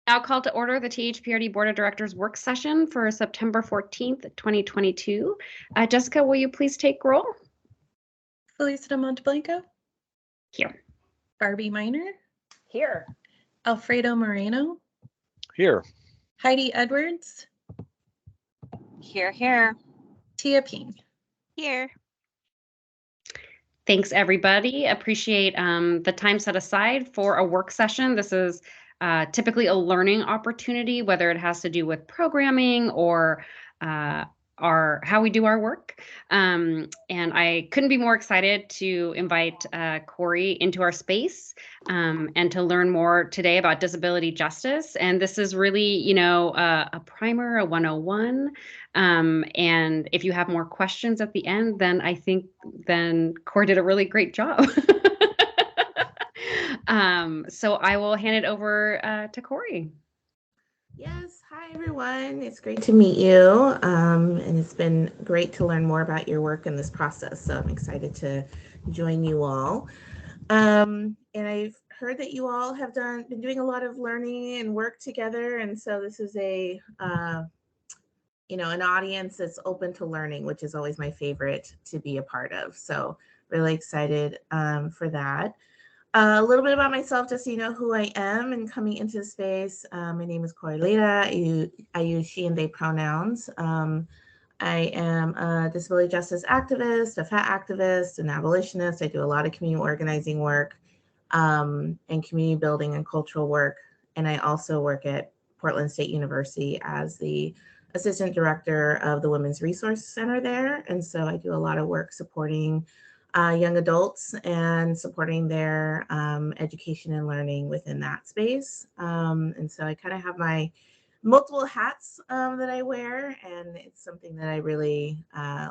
Now call to order the THPRD Board of Directors work session for September 14th, 2022. Jessica, will you please take roll? Felicita Monteblanco. Here. Barbie Miner. Here. Alfredo Moreno. Here. Heidi Edwards. Here. Tia Ping. Here. Thanks, everybody. Appreciate the time set aside for a work session. This is typically a learning opportunity, whether it has to do with programming or how we do our work. And I couldn't be more excited to invite Corey into our space and to learn more today about disability justice. And this is really, a primer, a 101. And if you have more questions at the end, then I think Corey did a really great job. So I will hand it over to Corey. Yes, hi everyone. It's great to meet you. And it's been great to learn more about your work in this process. So I'm excited to join you all. And I've heard that you all have been doing a lot of learning and work together. And so this is an audience that's open to learning, which is always my favorite to be a part of. So really excited for that. A little bit about myself, just so you know who I am and coming into the space. My name is Corey Leda. I use she and they pronouns. I am a disability justice activist, a fat activist, an abolitionist. I do a lot of community organizing work and community building and cultural work. And I also work at Portland State University as the assistant director of the Women's Resource Center there. And so I do a lot of work supporting young adults and supporting their education and learning within that space. And so I kind of have my multiple hats that I wear, and it's something that I really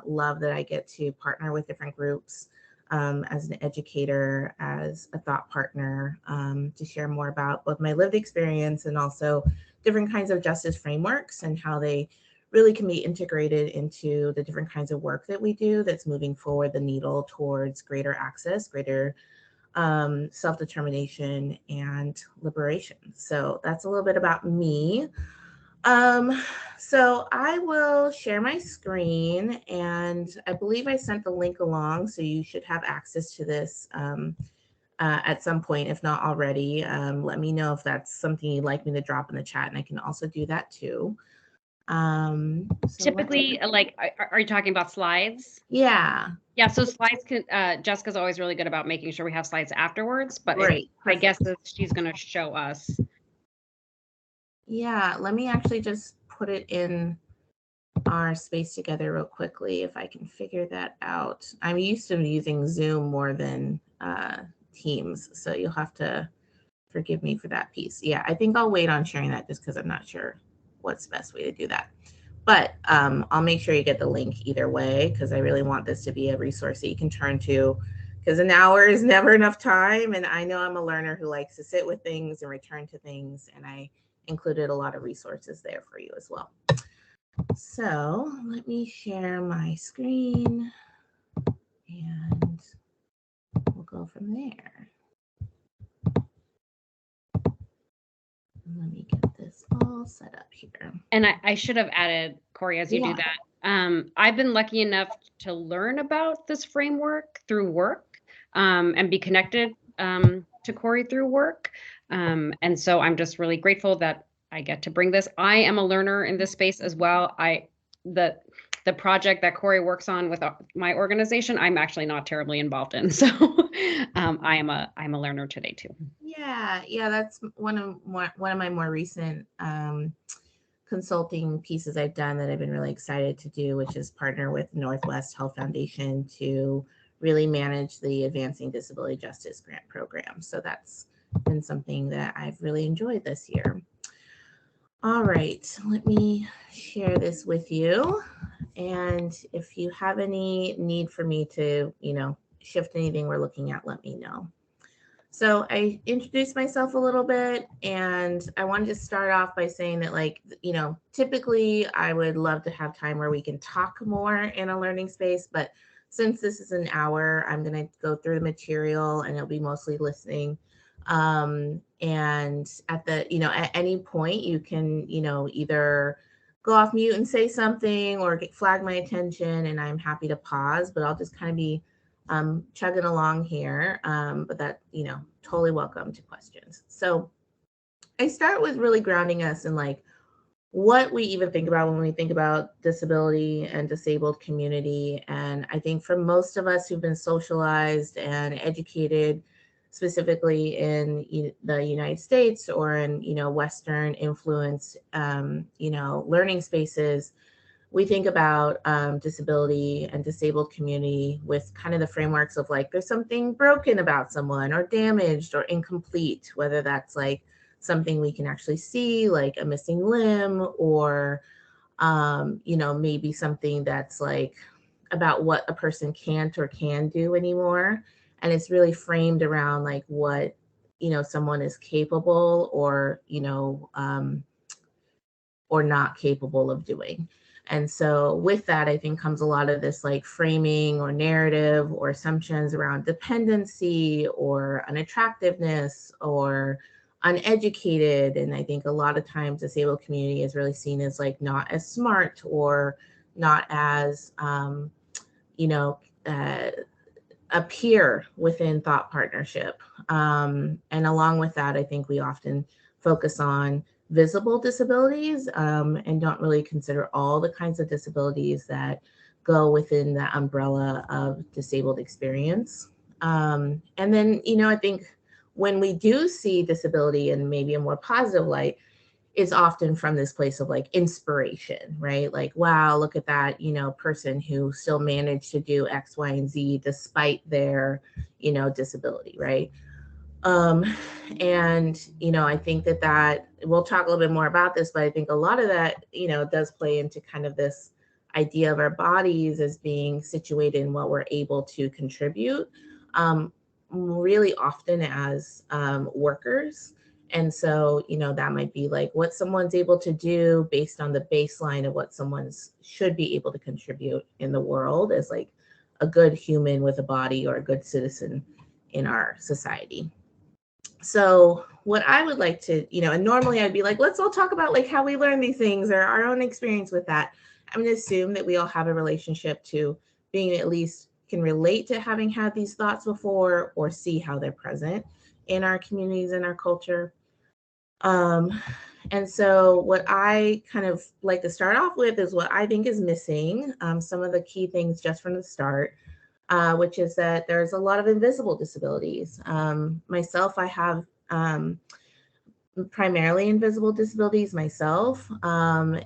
love, that I get to partner with different groups as an educator, as a thought partner, to share more about both my lived experience and also different kinds of justice frameworks and how they really can be integrated into the different kinds of work that we do that's moving forward the needle towards greater access, greater self-determination and liberation. So that's a little bit about me. So I will share my screen, and I believe I sent the link along, so you should have access to this at some point, if not already. Let me know if that's something you'd like me to drop in the chat, and I can also do that too. Typically, are you talking about slides? Yeah. So slides Jessica's always really good about making sure we have slides afterwards, but right. I guess she's going to show us. Yeah, let me actually just put it in our space together real quickly if I can figure that out. I'm used to using Zoom more than Teams, so you'll have to forgive me for that piece. Yeah, I think I'll wait on sharing that just because I'm not sure what's the best way to do that. But I'll make sure you get the link either way, because I really want this to be a resource that you can turn to, because an hour is never enough time. And I know I'm a learner who likes to sit with things and return to things. And I included a lot of resources there for you as well. So let me share my screen and we'll go from there. Let me get this all set up here. And I should have added, Corey, as you do that. I've been lucky enough to learn about this framework through work and be connected to Corey through work. And so I'm just really grateful that I get to bring this. I am a learner in this space as well. The project that Corey works on with my organization, I'm actually not terribly involved in. So I'm a learner today too. Yeah, that's one of my more recent consulting pieces I've done that I've been really excited to do, which is partner with Northwest Health Foundation to really manage the Advancing Disability Justice Grant Program. So that's been something that I've really enjoyed this year. All right, let me share this with you. And if you have any need for me to, shift anything we're looking at, let me know. So I introduced myself a little bit, and I wanted to start off by saying that, typically I would love to have time where we can talk more in a learning space, but since this is an hour, I'm going to go through the material and it'll be mostly listening. And at the, at any point you can, either go off mute and say something or flag my attention, and I'm happy to pause, but I'll just kind of be chugging along here. But that, totally welcome to questions. So I start with really grounding us in like what we even think about when we think about disability and disabled community. And I think for most of us who've been socialized and educated, specifically in the United States or in, Western influenced, learning spaces, we think about disability and disabled community with kind of the frameworks of like, there's something broken about someone or damaged or incomplete, whether that's like something we can actually see, like a missing limb, or, maybe something that's like about what a person can't or can do anymore. And it's really framed around like what, someone is capable or not capable of doing. And so with that, I think comes a lot of this like framing or narrative or assumptions around dependency or unattractiveness or uneducated. And I think a lot of times disabled community is really seen as like not as smart or not as, a peer within thought partnership. And along with that, I think we often focus on visible disabilities and don't really consider all the kinds of disabilities that go within the umbrella of disabled experience. And then, I think when we do see disability in maybe a more positive light, is often from this place of like inspiration, right? Like, wow, look at that, person who still managed to do X, Y, and Z despite their, disability, right? And, I think that we'll talk a little bit more about this, but I think a lot of that, does play into kind of this idea of our bodies as being situated in what we're able to contribute, really often as workers. And so, that might be like what someone's able to do based on the baseline of what someone's should be able to contribute in the world as like a good human with a body or a good citizen in our society. So what I would like to, and normally I'd be like, let's all talk about like how we learn these things or our own experience with that. I'm going to assume that we all have a relationship to being at least can relate to having had these thoughts before or see how they're present in our communities and our culture. And so what I kind of like to start off with is what I think is missing, some of the key things just from the start, which is that there's a lot of invisible disabilities. Myself, I have primarily invisible disabilities myself. And,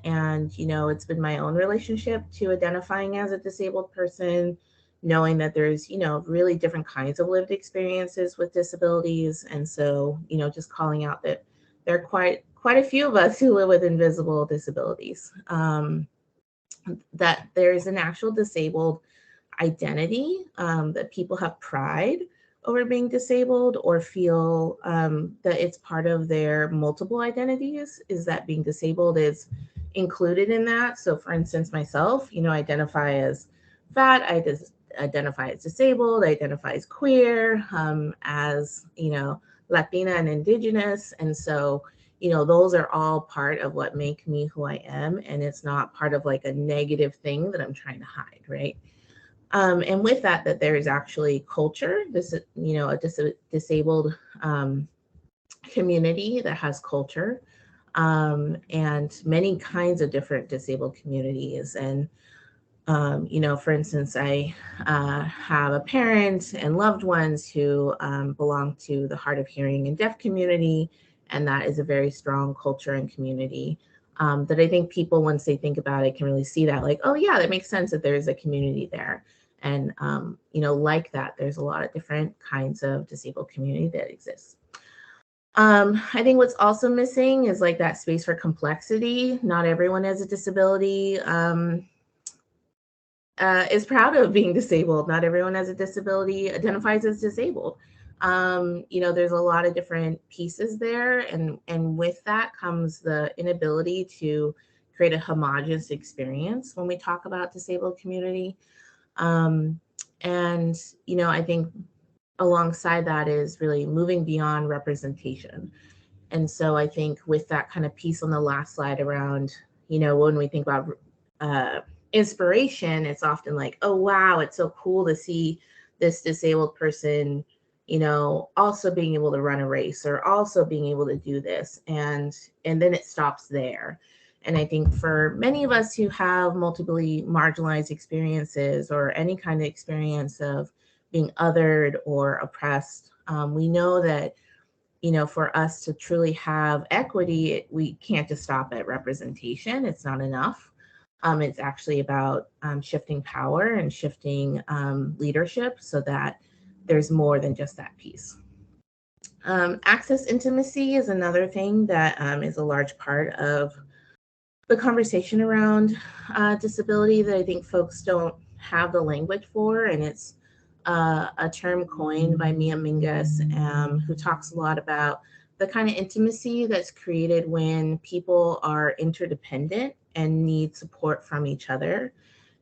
it's been my own relationship to identifying as a disabled person, knowing that there's, really different kinds of lived experiences with disabilities. And so, just calling out that there are quite a few of us who live with invisible disabilities, that there's an actual disabled identity, that people have pride over being disabled or feel that it's part of their multiple identities, is that being disabled is included in that. So for instance, myself, identify as fat, I identify as disabled, I identify as queer, as, Latina and Indigenous. And so, those are all part of what make me who I am. And it's not part of like a negative thing that I'm trying to hide, right? And with that there is actually culture, this, a disabled community that has culture, and many kinds of different disabled communities. And, for instance, I have a parent and loved ones who belong to the hard of hearing and deaf community, and that is a very strong culture and community. That I think people, once they think about it, can really see that like, oh yeah, that makes sense that there's a community there. And, like that, there's a lot of different kinds of disabled community that exists. I think what's also missing is like that space for complexity. Not everyone has a disability is proud of being disabled. Not everyone has a disability identifies as disabled. There's a lot of different pieces there, and with that comes the inability to create a homogeneous experience when we talk about disabled community. And I think alongside that is really moving beyond representation. And so I think with that kind of piece on the last slide around, when we think about inspiration, it's often like, oh, wow, it's so cool to see this disabled person, also being able to run a race or also being able to do this. And then it stops there. And I think for many of us who have multiply marginalized experiences or any kind of experience of being othered or oppressed, we know that, for us to truly have equity, we can't just stop at representation. It's not enough. It's actually about shifting power and shifting leadership so that there's more than just that piece. Access intimacy is another thing that is a large part of the conversation around disability that I think folks don't have the language for, and it's a term coined by Mia Mingus, who talks a lot about the kind of intimacy that's created when people are interdependent and need support from each other.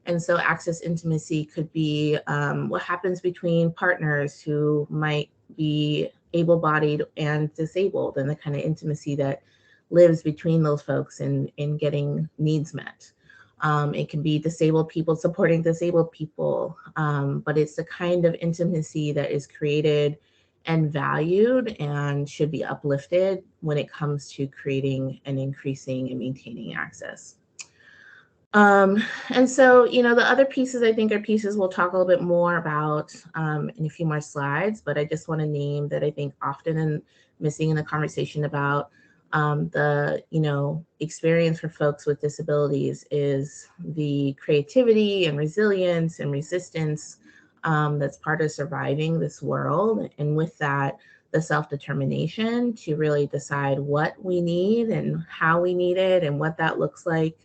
And so access intimacy could be what happens between partners who might be able-bodied and disabled, and the kind of intimacy that lives between those folks in getting needs met. It can be disabled people supporting disabled people, but it's the kind of intimacy that is created and valued and should be uplifted when it comes to creating and increasing and maintaining access. And so, the other pieces I think are pieces we'll talk a little bit more about in a few more slides, but I just want to name that I think often missing in the conversation about the experience for folks with disabilities is the creativity and resilience and resistance that's part of surviving this world, and with that the self-determination to really decide what we need and how we need it and what that looks like,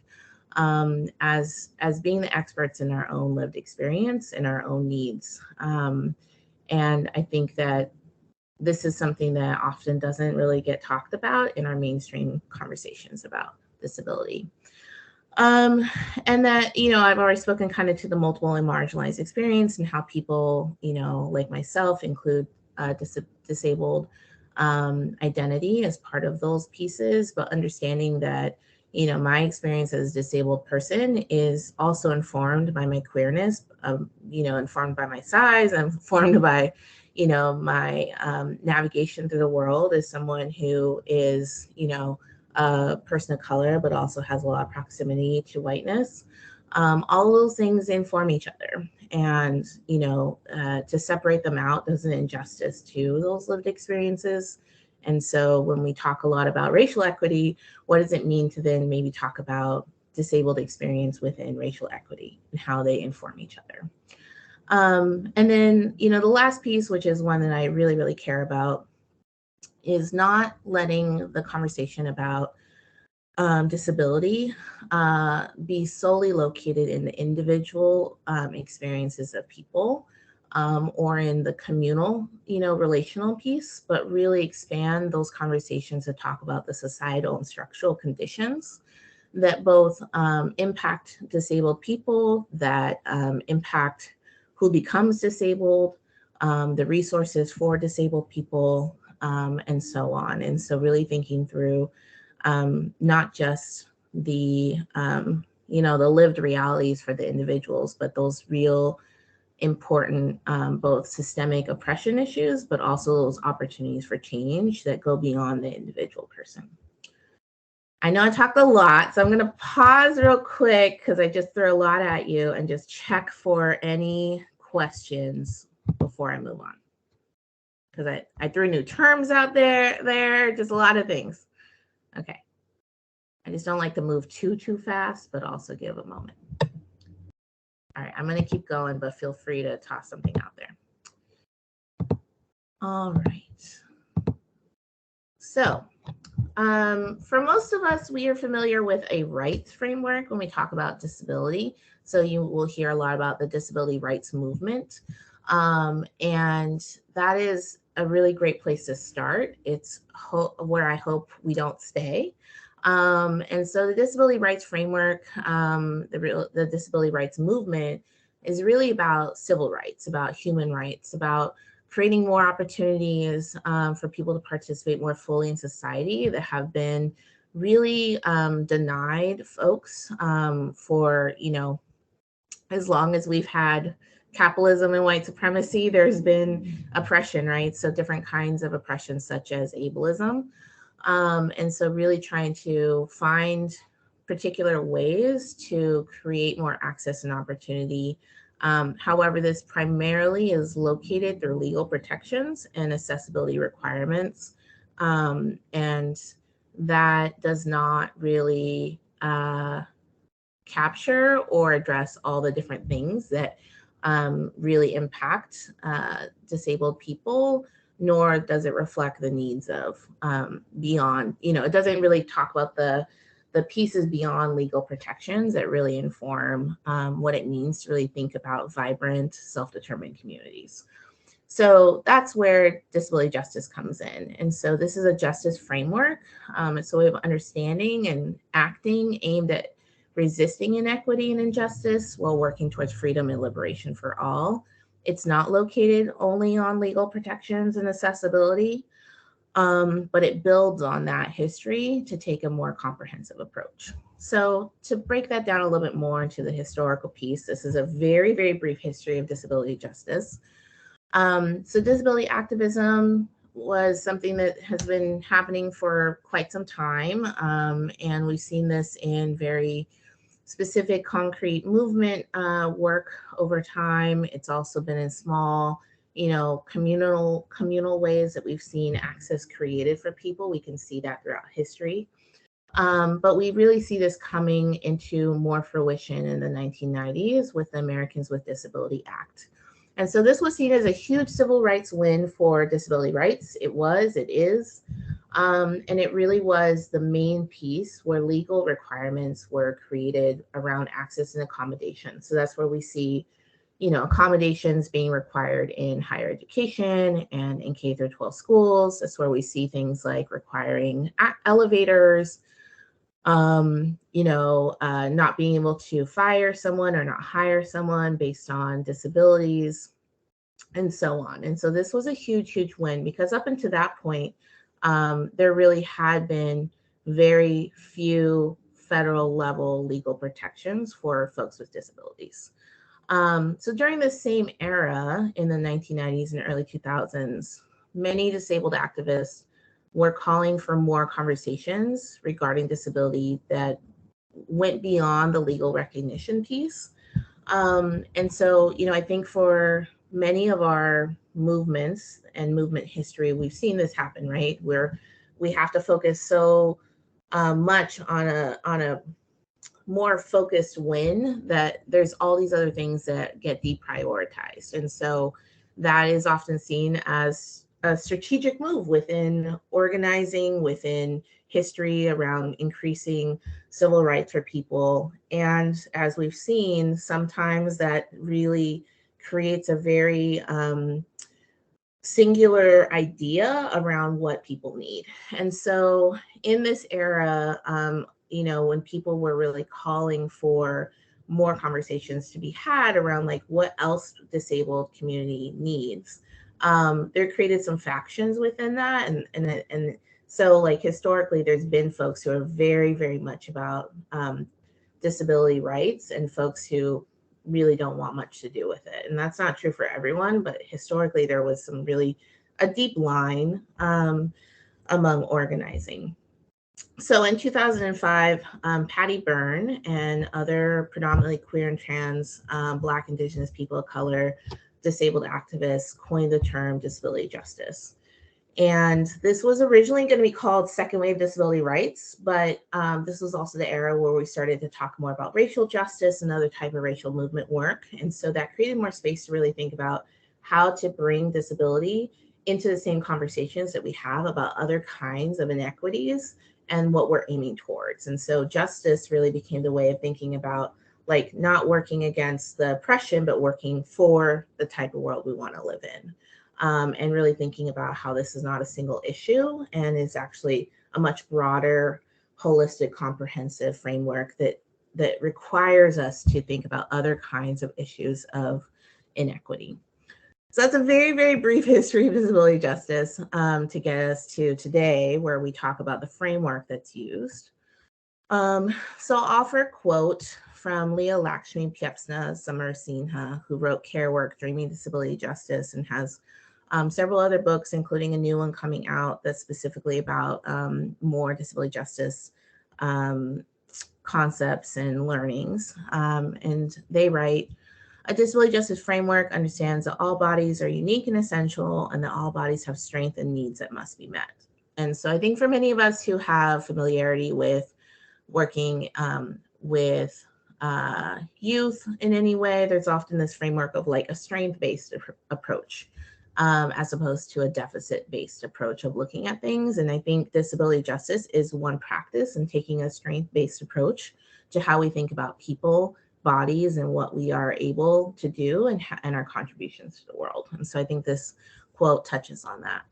as being the experts in our own lived experience and our own needs. And I think that this is something that often doesn't really get talked about in our mainstream conversations about disability. And that, I've already spoken kind of to the multiple and marginalized experience and how people, like myself, include disabled identity as part of those pieces, but understanding that, my experience as a disabled person is also informed by my queerness, informed by my size, informed by, my navigation through the world as someone who is, a person of color, but also has a lot of proximity to whiteness. All those things inform each other. And, to separate them out does an injustice to those lived experiences. And so when we talk a lot about racial equity, what does it mean to then maybe talk about disabled experience within racial equity and how they inform each other? And then, the last piece, which is one that I really, really care about, is not letting the conversation about disability be solely located in the individual experiences of people, or in the communal, relational piece, but really expand those conversations to talk about the societal and structural conditions that both impact disabled people, that impact who becomes disabled, the resources for disabled people, and so on. And so really thinking through not just the, the lived realities for the individuals, but those real important both systemic oppression issues, but also those opportunities for change that go beyond the individual person. I know I talked a lot, so I'm going to pause real quick because I just threw a lot at you and just check for any questions before I move on. Because I threw new terms out there, just a lot of things. Okay. I just don't like to move too fast, but also give a moment. All right, I'm going to keep going, but feel free to toss something out there. All right. So for most of us, we are familiar with a rights framework when we talk about disability. So you will hear a lot about the disability rights movement. And that is a really great place to start. It's where I hope we don't stay. And so the disability rights framework, the disability rights movement is really about civil rights, about human rights, about creating more opportunities for people to participate more fully in society that have been really denied folks for, as long as we've had capitalism and white supremacy, there's been oppression, right? So different kinds of oppression, such as ableism. And so really trying to find particular ways to create more access and opportunity. However, this primarily is located through legal protections and accessibility requirements. And that does not really capture or address all the different things that really impact disabled people, nor does it reflect the needs of beyond, it doesn't really talk about the pieces beyond legal protections that really inform what it means to really think about vibrant, self-determined communities. So that's where disability justice comes in. And so this is a justice framework. It's a way of understanding and acting aimed at resisting inequity and injustice while working towards freedom and liberation for all. It's not located only on legal protections and accessibility, but it builds on that history to take a more comprehensive approach. So to break that down a little bit more into the historical piece, this is a very, very brief history of disability justice. So disability activism was something that has been happening for quite some time. And we've seen this in very specific concrete movement work over time. It's also been in small, communal ways that we've seen access created for people. We can see that throughout history. But we really see this coming into more fruition in the 1990s with the Americans with Disability Act. And so this was seen as a huge civil rights win for disability rights. It is. And it really was the main piece where legal requirements were created around access and accommodation. So that's where we see, accommodations being required in higher education and in K through 12 schools. That's where we see things like requiring elevators, not being able to fire someone or not hire someone based on disabilities, and so on. And so this was a huge, huge win because up until that point, there really had been very few federal level legal protections for folks with disabilities. So during the same era in the 1990s and early 2000s, many disabled activists were calling for more conversations regarding disability that went beyond the legal recognition piece. And so, I think for many of our movements and movement history, we've seen this happen, right? Where we have to focus so much on a more focused win that there's all these other things that get deprioritized. And so that is often seen as a strategic move within organizing, within history around increasing civil rights for people. And as we've seen, sometimes that really creates a very singular idea around what people need. And so in this era, when people were really calling for more conversations to be had around like what else disabled community needs, there created some factions within that. And so like historically, there's been folks who are very, very much about disability rights and folks who really don't want much to do with it. And that's not true for everyone, but historically there was some really a deep line among organizing. So in 2005, Patty Byrne and other predominantly queer and trans, Black, Indigenous, people of color, disabled activists coined the term disability justice. And this was originally going to be called second wave disability rights, but this was also the era where we started to talk more about racial justice and other type of racial movement work. And so that created more space to really think about how to bring disability into the same conversations that we have about other kinds of inequities and what we're aiming towards. And so justice really became the way of thinking about like not working against the oppression, but working for the type of world we want to live in. And really thinking about how this is not a single issue and is actually a much broader, holistic, comprehensive framework that requires us to think about other kinds of issues of inequity. So that's a very, very brief history of disability justice to get us to today, where we talk about the framework that's used. So I'll offer a quote from Leah Lakshmi Pyepsna Samarsinha, who wrote Care Work, Dreaming Disability Justice, and has several other books, including a new one coming out that's specifically about more disability justice concepts and learnings. And they write, a disability justice framework understands that all bodies are unique and essential, and that all bodies have strengths and needs that must be met. And so I think for many of us who have familiarity with working with youth in any way, there's often this framework of like a strength-based approach as opposed to a deficit-based approach of looking at things. And I think disability justice is one practice in taking a strength-based approach to how we think about people, bodies, and what we are able to do and our contributions to the world. And so I think this quote touches on that.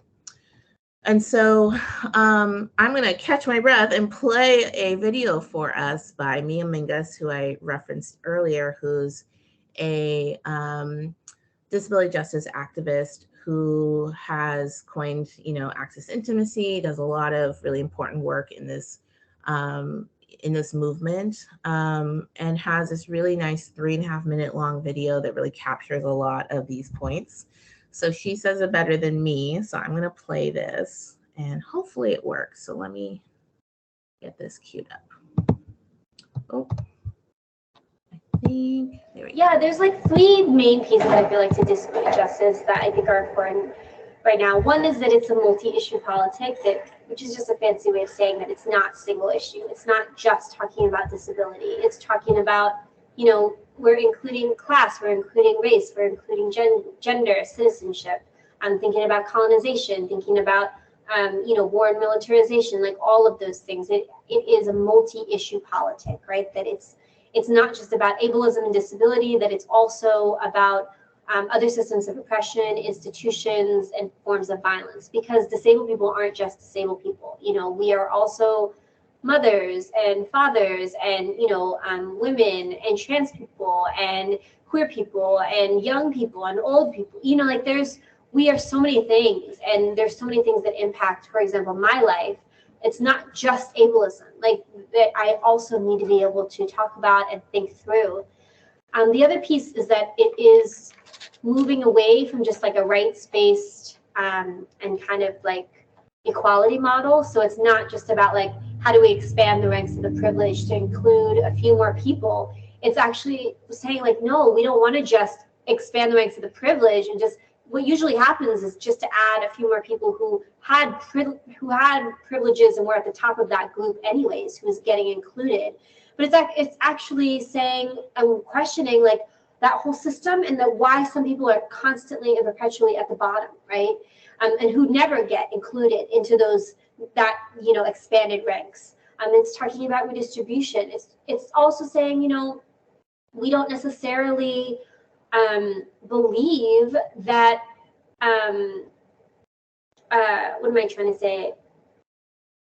And so I'm going to catch my breath and play a video for us by Mia Mingus, who I referenced earlier, who's a disability justice activist who has coined, access intimacy, does a lot of really important work in this movement, and has this really nice 3.5-minute long video that really captures a lot of these points. So she says it better than me. So I'm going to play this and hopefully it works. So let me get this queued up. Oh, I think there we go. Yeah, there's like 3 main pieces I feel like to disability justice that I think are important right now. One is that it's a multi-issue politic, which is just a fancy way of saying that it's not single issue. It's not just talking about disability. It's talking about, we're including class, we're including race, we're including gender, citizenship. I'm thinking about colonization, thinking about, war and militarization, like all of those things. It is a multi-issue politic, right? That it's not just about ableism and disability, that it's also about other systems of oppression, institutions, and forms of violence, because disabled people aren't just disabled people. We are also mothers and fathers and, women and trans people and queer people and young people and old people, we are so many things, and there's so many things that impact, for example, my life. It's not just ableism, like that I also need to be able to talk about and think through. The other piece is that it is moving away from just like a rights-based and kind of like equality model. So it's not just about like, how do we expand the ranks of the privileged to include a few more people? It's actually saying like, no, we don't want to just expand the ranks of the privileged and just, what usually happens is just to add a few more people who had privileges and were at the top of that group anyways, who's getting included. But it's actually saying and questioning like that whole system, and that why some people are constantly and perpetually at the bottom, right? And who never get included into that expanded ranks. It's talking about redistribution. It's also saying, we don't necessarily believe that what am I trying to say?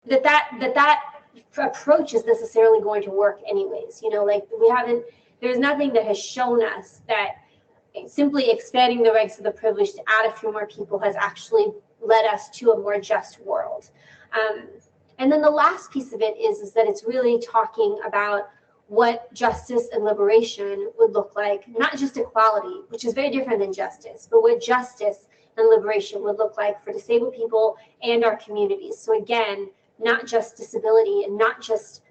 That approach is necessarily going to work anyways. There's nothing that has shown us that simply expanding the ranks of the privileged to add a few more people has actually led us to a more just world. And then the last piece of it is that it's really talking about what justice and liberation would look like, not just equality, which is very different than justice, but what justice and liberation would look like for disabled people and our communities. So again, not just disability and not just,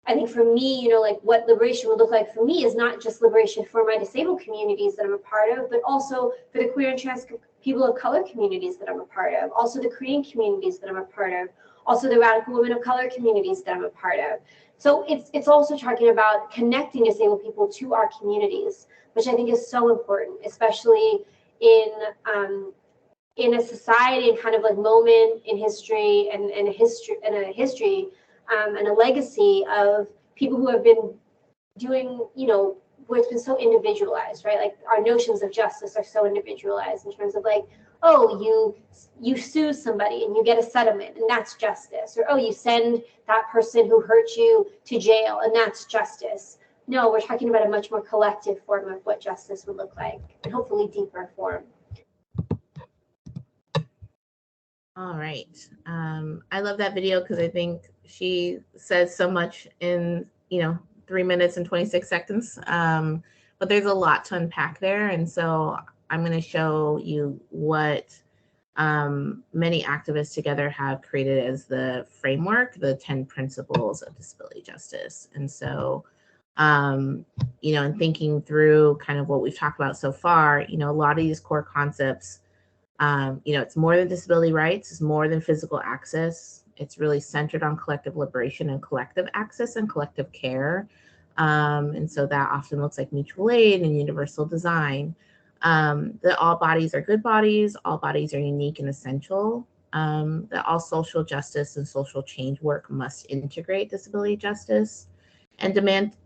I think for me, what liberation would look like for me is not just liberation for my disabled communities that I'm a part of, but also for the queer and trans people of color communities that I'm a part of, also the Korean communities that I'm a part of, also the radical women of color communities that I'm a part of. So it's also talking about connecting disabled people to our communities, which I think is so important, especially in a society and kind of like moment in history and a history and a legacy of people who have been doing, where it's been so individualized, right? Like our notions of justice are so individualized in terms of like, oh, you sue somebody and you get a settlement and that's justice. Or, oh, you send that person who hurt you to jail and that's justice. No, we're talking about a much more collective form of what justice would look like, and hopefully deeper form. All right. I love that video because I think she says so much in, 3 minutes and 26 seconds. But there's a lot to unpack there. And so I'm going to show you what many activists together have created as the framework, the 10 principles of disability justice. And so, in thinking through kind of what we've talked about so far, a lot of these core concepts, it's more than disability rights, it's more than physical access. It's really centered on collective liberation and collective access and collective care. And so that often looks like mutual aid and universal design. That all bodies are good bodies, all bodies are unique and essential. That all social justice and social change work must integrate disability justice. And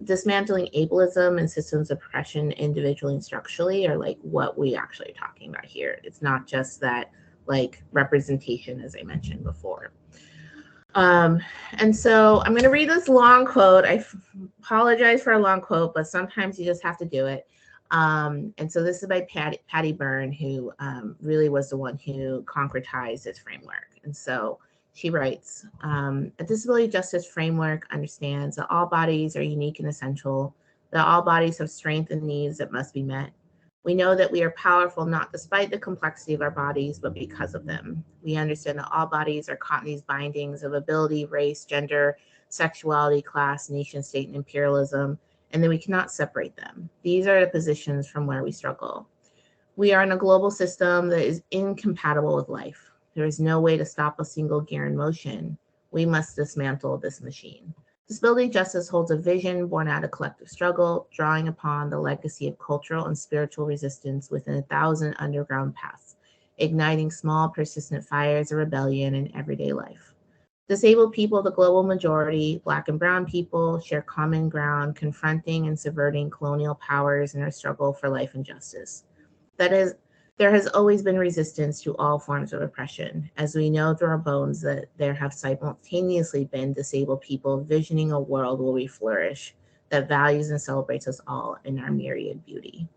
dismantling ableism and systems of oppression individually and structurally are like what we actually are talking about here. It's not just that like representation, as I mentioned before. And so I'm going to read this long quote. I apologize for a long quote, but sometimes you just have to do it. And so this is by Patty Byrne, who really was the one who concretized this framework. And so she writes, a disability justice framework understands that all bodies are unique and essential, that all bodies have strengths and needs that must be met. We know that we are powerful not despite the complexity of our bodies, but because of them. We understand that all bodies are caught in these bindings of ability, race, gender, sexuality, class, nation, state, and imperialism, and that we cannot separate them. These are the positions from where we struggle. We are in a global system that is incompatible with life. There is no way to stop a single gear in motion. We must dismantle this machine. Disability justice holds a vision born out of collective struggle, drawing upon the legacy of cultural and spiritual resistance within 1,000 underground paths, igniting small, persistent fires of rebellion in everyday life. Disabled people, the global majority, Black and Brown people, share common ground, confronting and subverting colonial powers in our struggle for life and justice. That is, there has always been resistance to all forms of oppression, as we know through our bones that there have simultaneously been disabled people visioning a world where we flourish, that values and celebrates us all in our myriad beauty.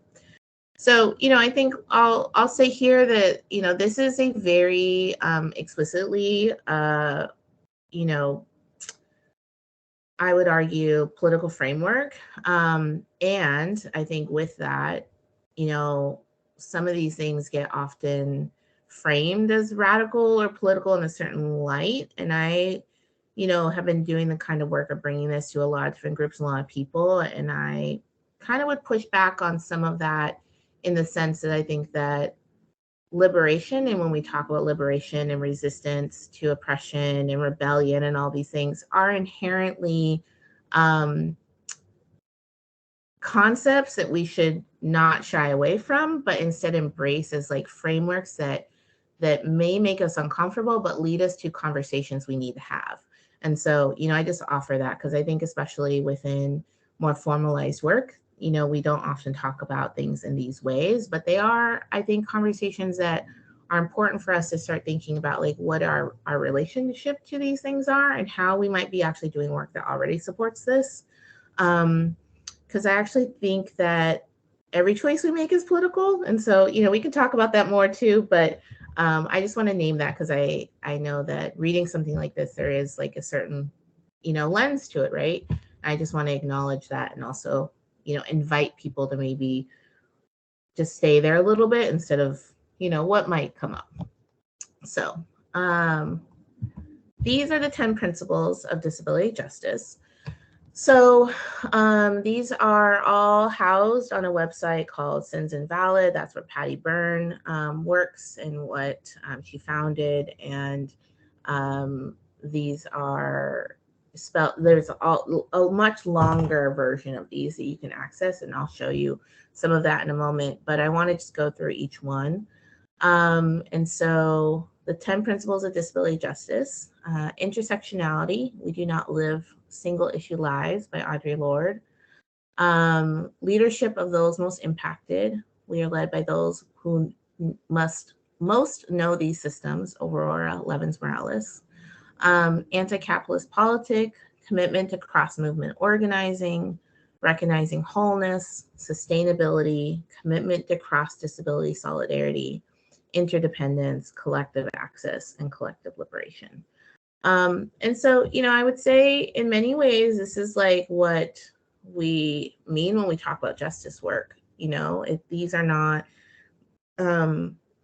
So, I think I'll say here that, this is a very explicitly, I would argue, political framework. And I think with that, some of these things get often framed as radical or political in a certain light. And I, have been doing the kind of work of bringing this to a lot of different groups, a lot of people. And I kind of would push back on some of that in the sense that I think that liberation, and when we talk about liberation and resistance to oppression and rebellion and all these things, are inherently concepts that we should not shy away from, but instead embrace as like frameworks that may make us uncomfortable, but lead us to conversations we need to have. And so, I just offer that because I think especially within more formalized work, we don't often talk about things in these ways, but they are, I think, conversations that are important for us to start thinking about, like what our relationship to these things are and how we might be actually doing work that already supports this. Because I actually think that every choice we make is political. And so, we can talk about that more too, but I just want to name that because I know that reading something like this, there is like a certain, lens to it, right? I just want to acknowledge that and also, invite people to maybe just stay there a little bit instead of, what might come up. So these are the 10 principles of disability justice. So these are all housed on a website called Sins Invalid. That's where Patty Byrne works and what she founded. And these are spelled, there's a much longer version of these that you can access, and I'll show you some of that in a moment. But I want to just go through each one. And so the 10 principles of disability justice, intersectionality, we do not live single issue lives, by Audre Lorde. Leadership of those most impacted, we are led by those who must most know these systems, Aurora Levins-Morales. Anti-capitalist politic, commitment to cross-movement organizing, recognizing wholeness, sustainability, commitment to cross-disability solidarity, interdependence, collective access, and collective liberation. And so, I would say in many ways, this is like what we mean when we talk about justice work. These are not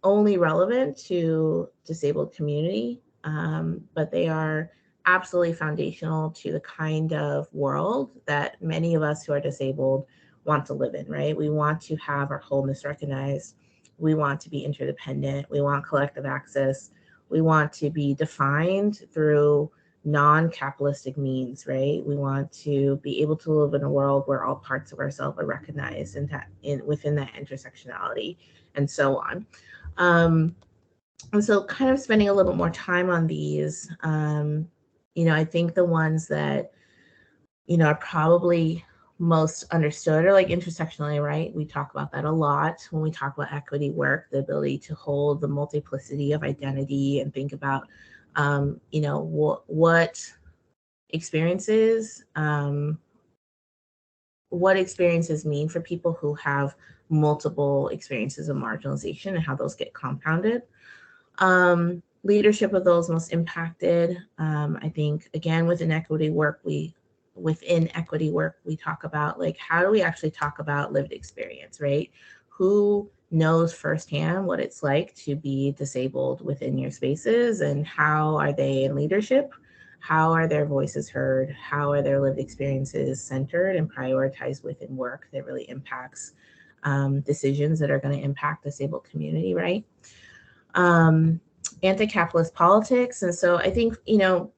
only relevant to disabled community, but they are absolutely foundational to the kind of world that many of us who are disabled want to live in, right? We want to have our wholeness recognized. We want to be interdependent. We want collective access. We want to be defined through non-capitalistic means, right? We want to be able to live in a world where all parts of ourselves are recognized and within that intersectionality and so on. And so kind of spending a little bit more time on these, I think the ones that, are probably most understood are like intersectionality, right? We talk about that a lot when we talk about equity work, the ability to hold the multiplicity of identity and think about, what experiences mean for people who have multiple experiences of marginalization and how those get compounded. Leadership of those most impacted. I think, again, within equity work, we talk about like, how do we actually talk about lived experience, right? Who knows firsthand what it's like to be disabled within your spaces, and how are they in leadership? How are their voices heard? How are their lived experiences centered and prioritized within work that really impacts decisions that are going to impact disabled community, right? Anti-capitalist politics. And so I think,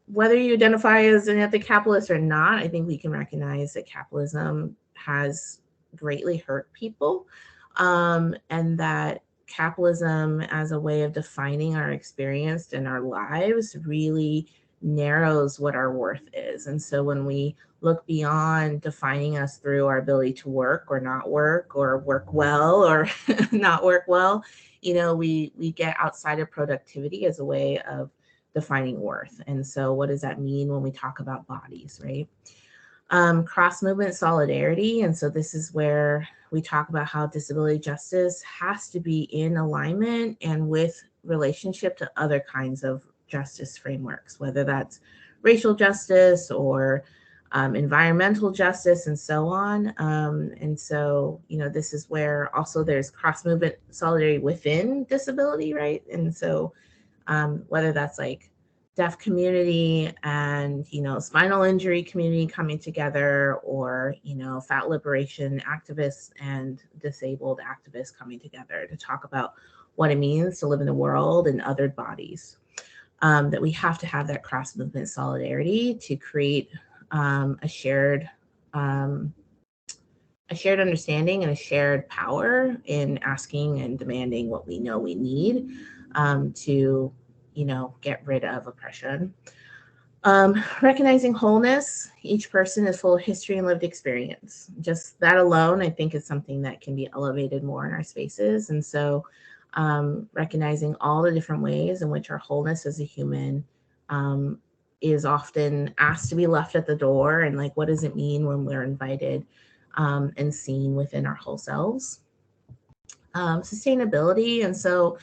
whether you identify as an anti-capitalist or not, I think we can recognize that capitalism has greatly hurt people, and that capitalism as a way of defining our experience and our lives really narrows what our worth is. And so when we look beyond defining us through our ability to work or not work, or work well or not work well, we get outside of productivity as a way of defining worth. And so what does that mean when we talk about bodies, right? Cross-movement solidarity. And so this is where we talk about how disability justice has to be in alignment and with relationship to other kinds of justice frameworks, whether that's racial justice or environmental justice and so on. And so, this is where also there's cross-movement solidarity within disability, right? And so whether that's like deaf community and, spinal injury community coming together, or, fat liberation activists and disabled activists coming together to talk about what it means to live in the world and othered bodies. That we have to have that cross-movement solidarity to create a shared understanding and a shared power in asking and demanding what we know we need to, get rid of oppression. Recognizing wholeness. Each person is full of history and lived experience. Just that alone, I think, is something that can be elevated more in our spaces. And so recognizing all the different ways in which our wholeness as a human is often asked to be left at the door, and like, what does it mean when we're invited and seen within our whole selves? Sustainability. And so,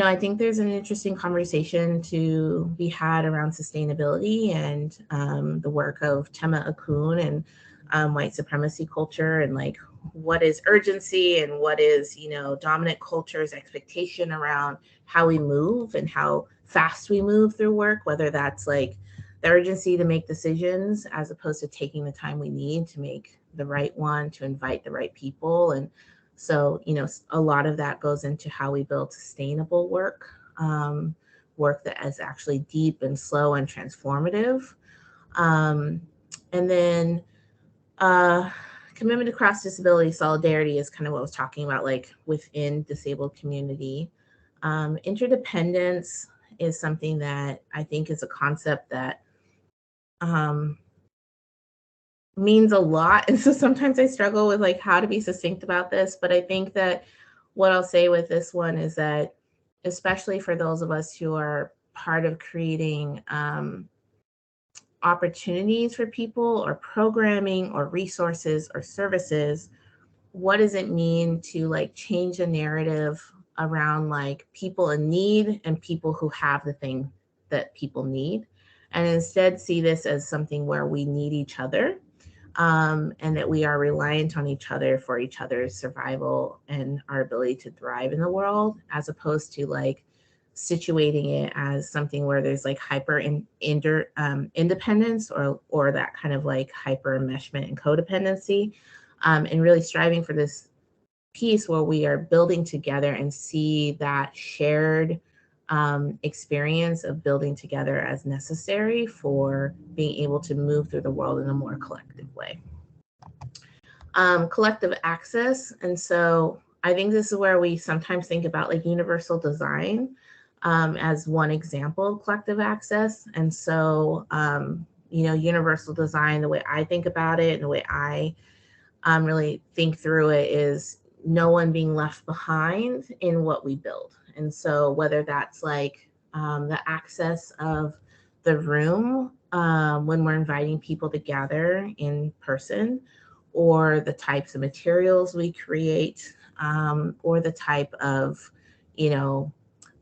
I think there's an interesting conversation to be had around sustainability and the work of Tema Akun and white supremacy culture, and like, what is urgency and what is, dominant culture's expectation around how we move and how fast we move through work, whether that's like the urgency to make decisions as opposed to taking the time we need to make the right one, to invite the right people. And so, a lot of that goes into how we build sustainable work, work that is actually deep and slow and transformative. And then commitment to cross-disability solidarity is kind of what I was talking about, like within disabled community. Interdependence is something that I think is a concept that means a lot. And so sometimes I struggle with like how to be succinct about this, but I think that what I'll say with this one is that, especially for those of us who are part of creating opportunities for people or programming or resources or services, what does it mean to like change the narrative around like people in need and people who have the thing that people need, and instead see this as something where we need each other, and that we are reliant on each other for each other's survival and our ability to thrive in the world, as opposed to like situating it as something where there's like independence or that kind of like hyper enmeshment and codependency, and really striving for this piece where we are building together and see that shared experience of building together as necessary for being able to move through the world in a more collective way. Collective access. And so I think this is where we sometimes think about like universal design as one example of collective access. And so, universal design, the way I think about it and the way I really think through it is no one being left behind in what we build. And so whether that's like the access of the room when we're inviting people to gather in person, or the types of materials we create, or the type of,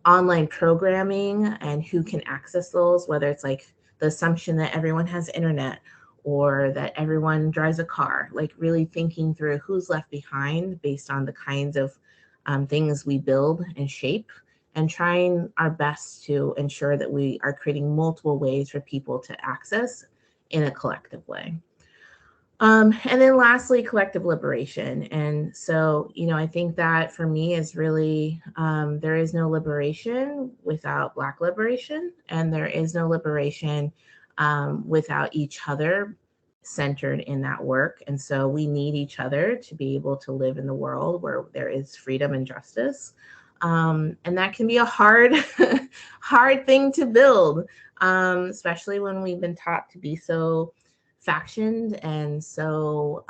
online programming and who can access those, whether it's like the assumption that everyone has internet or that everyone drives a car, like really thinking through who's left behind based on the kinds of things we build and shape, and trying our best to ensure that we are creating multiple ways for people to access in a collective way. And then lastly, collective liberation. And so, I think that for me is really, there is no liberation without Black liberation, and there is no liberation without each other centered in that work. And so we need each other to be able to live in the world where there is freedom and justice. And that can be a hard, hard thing to build, especially when we've been taught to be so factioned and so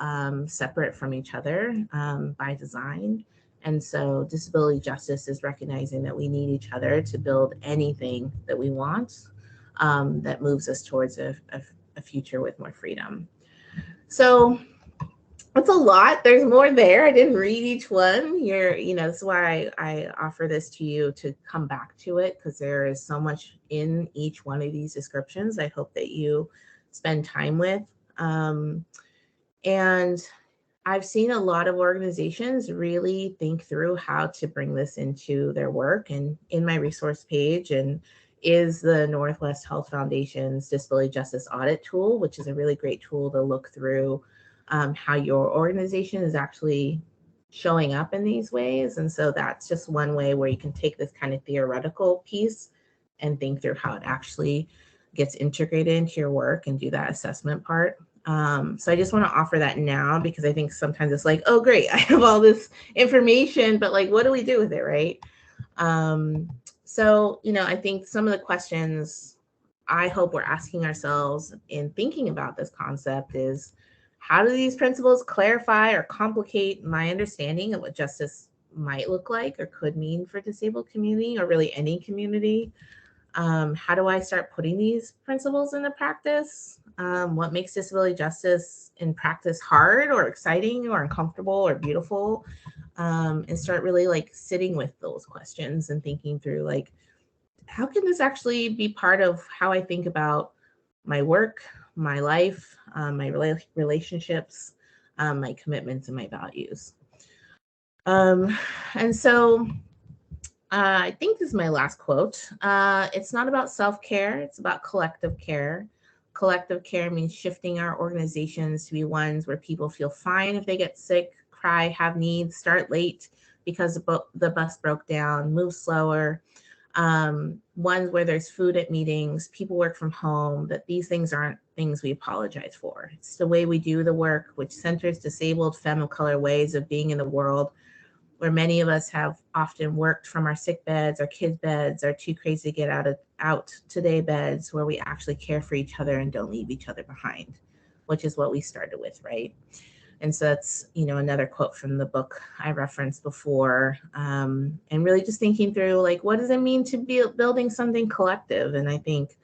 separate from each other by design. And so disability justice is recognizing that we need each other to build anything that we want that moves us towards a future with more freedom. So it's a lot. There's more there. I didn't read each one. That's why I offer this to you to come back to it, because there is so much in each one of these descriptions I hope that you spend time with. And I've seen a lot of organizations really think through how to bring this into their work. And in my resource page and is the Northwest Health Foundation's Disability Justice Audit Tool, which is a really great tool to look through how your organization is actually showing up in these ways. And so that's just one way where you can take this kind of theoretical piece and think through how it actually gets integrated into your work and do that assessment part. So I just want to offer that now, because I think sometimes it's like, oh, great, I have all this information, but like, what do we do with it, right? So, I think some of the questions I hope we're asking ourselves in thinking about this concept is, how do these principles clarify or complicate my understanding of what justice might look like or could mean for disabled community, or really any community? How do I start putting these principles into practice? What makes disability justice in practice hard or exciting or uncomfortable or beautiful? And start really like sitting with those questions and thinking through like, how can this actually be part of how I think about my work, my life, my relationships, my commitments, and my values? And so I think this is my last quote. It's not about self-care, it's about collective care. Collective care means shifting our organizations to be ones where people feel fine if they get sick, cry, have needs, start late because the bus broke down, move slower. Ones where there's food at meetings, people work from home, that these things aren't things we apologize for. It's the way we do the work, which centers disabled, femme of color ways of being in the world, where many of us have often worked from our sick beds, our kids' beds, our too crazy to get out today beds, where we actually care for each other and don't leave each other behind, which is what we started with, right? And so that's, another quote from the book I referenced before, and really just thinking through, like, what does it mean to be building something collective? And I think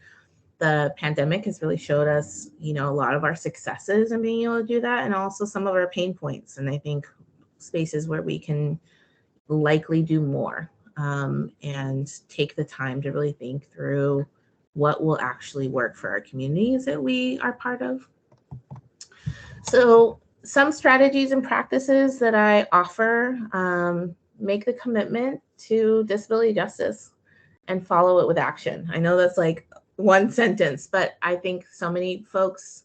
the pandemic has really showed us, you know, a lot of our successes in being able to do that, and also some of our pain points. And I think spaces where we can likely do more, and take the time to really think through what will actually work for our communities that we are part of. So some strategies and practices that I offer, make the commitment to disability justice and follow it with action. I know that's like one sentence, but I think so many folks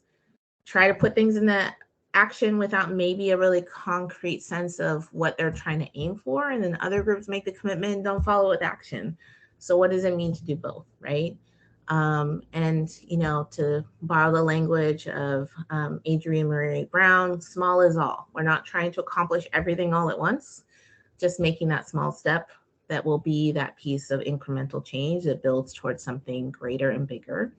try to put things into action without maybe a really concrete sense of what they're trying to aim for. And then other groups make the commitment and don't follow with action. So what does it mean to do both, right? And, you know, to borrow the language of Adrienne Marie Brown, small is all. We're not trying to accomplish everything all at once, just making that small step that will be that piece of incremental change that builds towards something greater and bigger.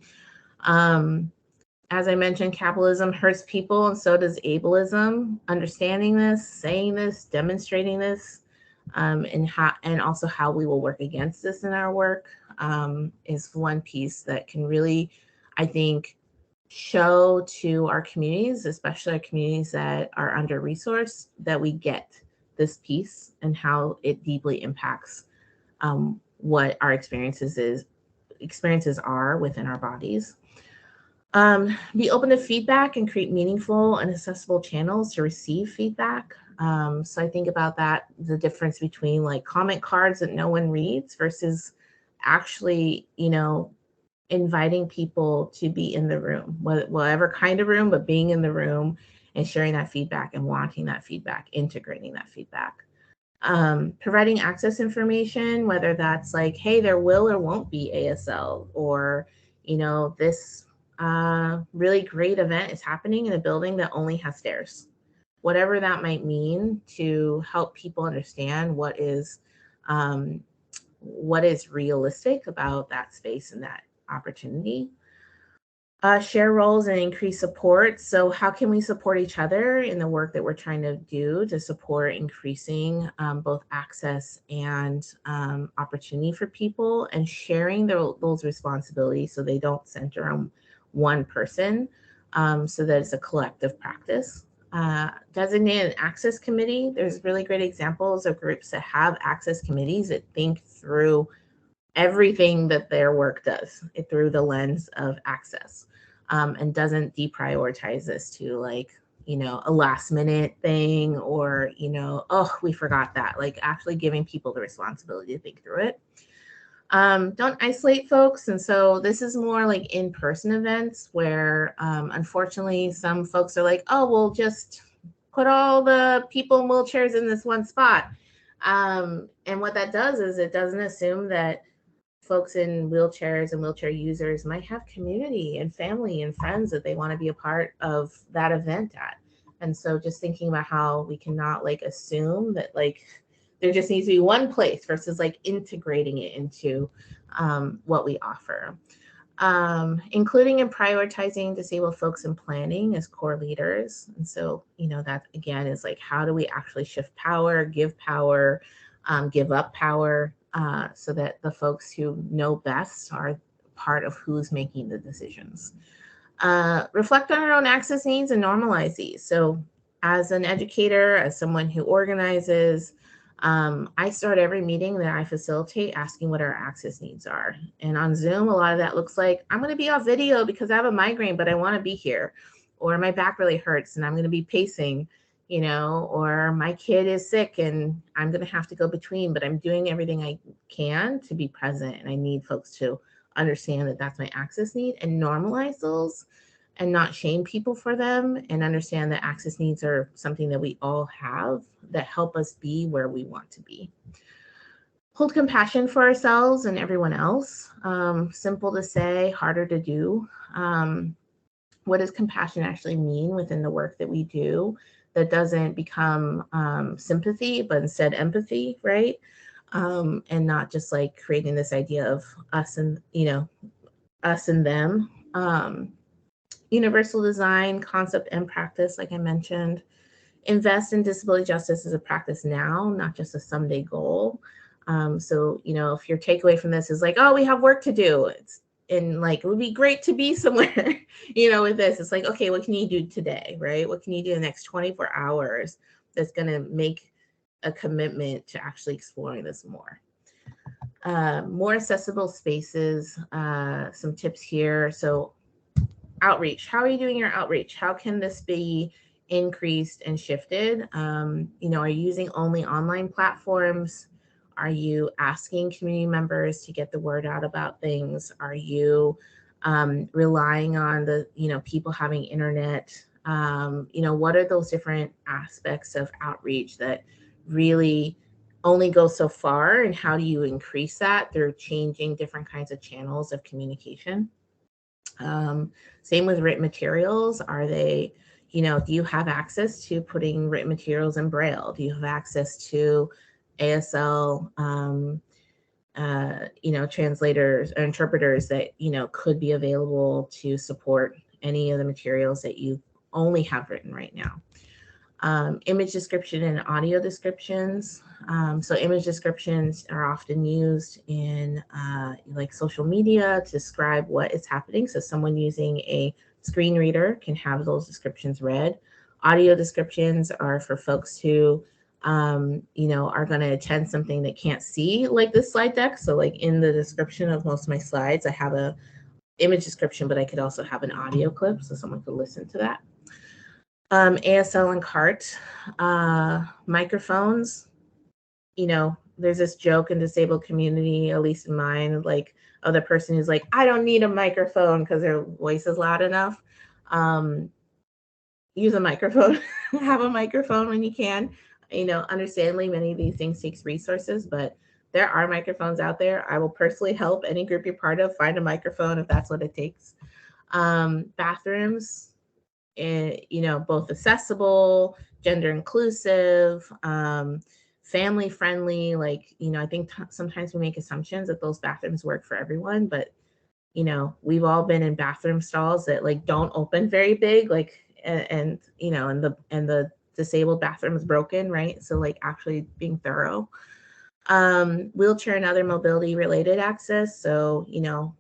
As I mentioned, capitalism hurts people, and so does ableism. Understanding this, saying this, demonstrating this, and also how we will work against this in our work, is one piece that can really, I think, show to our communities, especially our communities that are under-resourced, that we get this piece and how it deeply impacts what our experiences are within our bodies. Be open to feedback and create meaningful and accessible channels to receive feedback. So I think about that, the difference between like comment cards that no one reads versus actually, you know, inviting people to be in the room, whatever kind of room, but being in the room and sharing that feedback and wanting that feedback, integrating that feedback. Providing access information, whether that's like, hey, there will or won't be ASL, or, you know, this really great event is happening in a building that only has stairs. Whatever that might mean to help people understand what is realistic about that space and that opportunity. Share roles and increase support. So how can we support each other in the work that we're trying to do to support increasing both access and opportunity for people, and sharing those responsibilities so they don't center on one person, so that it's a collective practice. Designate an access committee. There's really great examples of groups that have access committees that think through everything that their work does through the lens of access, and doesn't deprioritize this to like, you know, a last minute thing, or, you know, oh, we forgot that, like actually giving people the responsibility to think through it. Don't isolate folks. And so this is more like in-person events where unfortunately some folks are like, oh, we'll just put all the people in wheelchairs in this one spot. And what that does is it doesn't assume that folks in wheelchairs and wheelchair users might have community and family and friends that they want to be a part of that event at. And so just thinking about how we cannot like assume that like there just needs to be one place versus like integrating it into what we offer. Including and prioritizing disabled folks in planning as core leaders. And so, you know, that again is like, how do we actually shift power, give up power, so that the folks who know best are part of who's making the decisions. Reflect on our own access needs and normalize these. So as an educator, as someone who organizes, I start every meeting that I facilitate asking what our access needs are. And on Zoom, a lot of that looks like, I'm going to be off video because I have a migraine, but I want to be here. Or my back really hurts and I'm going to be pacing, you know, or my kid is sick and I'm going to have to go between, but I'm doing everything I can to be present. And I need folks to understand that that's my access need and normalize those and not shame people for them, and understand that access needs are something that we all have that help us be where we want to be. Hold compassion for ourselves and everyone else. Simple to say, harder to do. What does compassion actually mean within the work that we do that doesn't become sympathy, but instead empathy, right? And not just like creating this idea of us and, you know, us and them. Universal design, concept and practice, like I mentioned. Invest in disability justice as a practice now, not just a someday goal. So, you know, if your takeaway from this is like, oh, we have work to do, and like, it would be great to be somewhere, with this. It's like, okay, what can you do today, right? What can you do in the next 24 hours that's going to make a commitment to actually exploring this more? More accessible spaces, some tips here. So outreach, how are you doing your outreach? How can this be increased and shifted? Are you using only online platforms? Are you asking community members to get the word out about things? Are you relying on the, people having internet? What are those different aspects of outreach that really only go so far, and how do you increase that through changing different kinds of channels of communication? Same with written materials. Are they, do you have access to putting written materials in Braille? Do you have access to ASL, translators or interpreters that, could be available to support any of the materials that you only have written right now? Image description and audio descriptions. So image descriptions are often used in like social media to describe what is happening. So someone using a screen reader can have those descriptions read. Audio descriptions are for folks who are going to attend something that can't see, like this slide deck. So like in the description of most of my slides, I have a image description, but I could also have an audio clip so someone could listen to that. ASL and CART, microphones. There's this joke in disabled community, at least in mine, like, oh, the person who's like, I don't need a microphone because their voice is loud enough. Use a microphone, have a microphone when you can. Understandably, many of these things takes resources, but there are microphones out there. I will personally help any group you're part of find a microphone if that's what it takes. Bathrooms, both accessible, gender inclusive, family friendly. Like, I think sometimes we make assumptions that those bathrooms work for everyone, but we've all been in bathroom stalls that like don't open very big, like, and the disabled bathroom is broken, right? So like actually being thorough. Wheelchair and other mobility related access. So,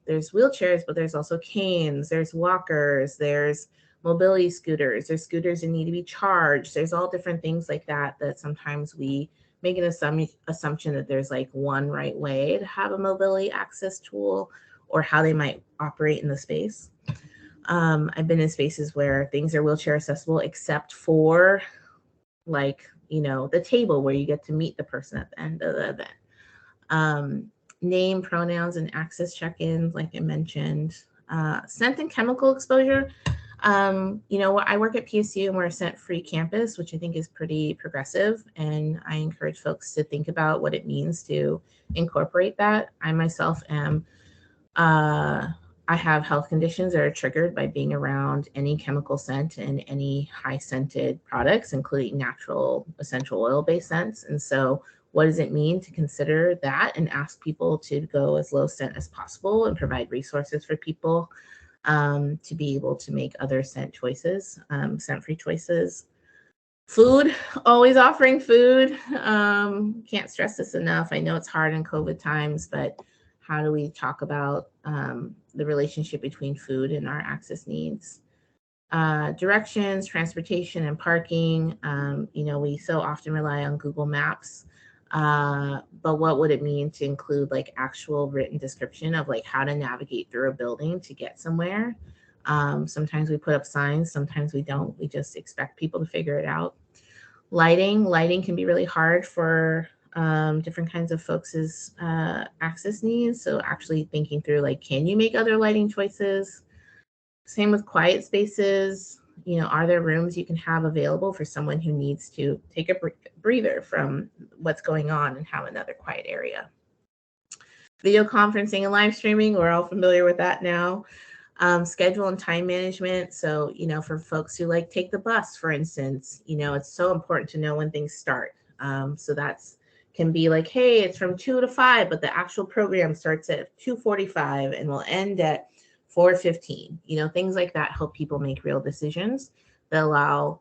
there's wheelchairs, but there's also canes, there's walkers, there's mobility scooters, there's scooters that need to be charged. There's all different things like that sometimes we make an assumption that there's like one right way to have a mobility access tool or how they might operate in the space. I've been in spaces where things are wheelchair accessible except for like, the table where you get to meet the person at the end of the event. Name, pronouns, and access check-ins, like I mentioned. Scent and chemical exposure. I work at PSU and we're a scent-free campus, which I think is pretty progressive. And I encourage folks to think about what it means to incorporate that. I myself am I have health conditions that are triggered by being around any chemical scent and any high scented products, including natural essential oil-based scents. And so what does it mean to consider that and ask people to go as low scent as possible and provide resources for people to be able to make other scent choices, scent-free choices. Food, always offering food. Can't stress this enough. I know it's hard in COVID times, but how do we talk about the relationship between food and our access needs? Directions, transportation, and parking. We so often rely on Google Maps, but what would it mean to include like actual written description of like how to navigate through a building to get somewhere? Sometimes we put up signs, sometimes we don't. We just expect people to figure it out. Lighting can be really hard for different kinds of folks' access needs. So actually thinking through like, can you make other lighting choices? Same with quiet spaces. Are there rooms you can have available for someone who needs to take a breather from what's going on and have another quiet area? Video conferencing and live streaming, we're all familiar with that now. Schedule and time management. So, for folks who like take the bus, for instance, it's so important to know when things start. So that's can be like, hey, it's from 2 to 5, but the actual program starts at 2:45 and will end at 4:15. Things like that help people make real decisions that allow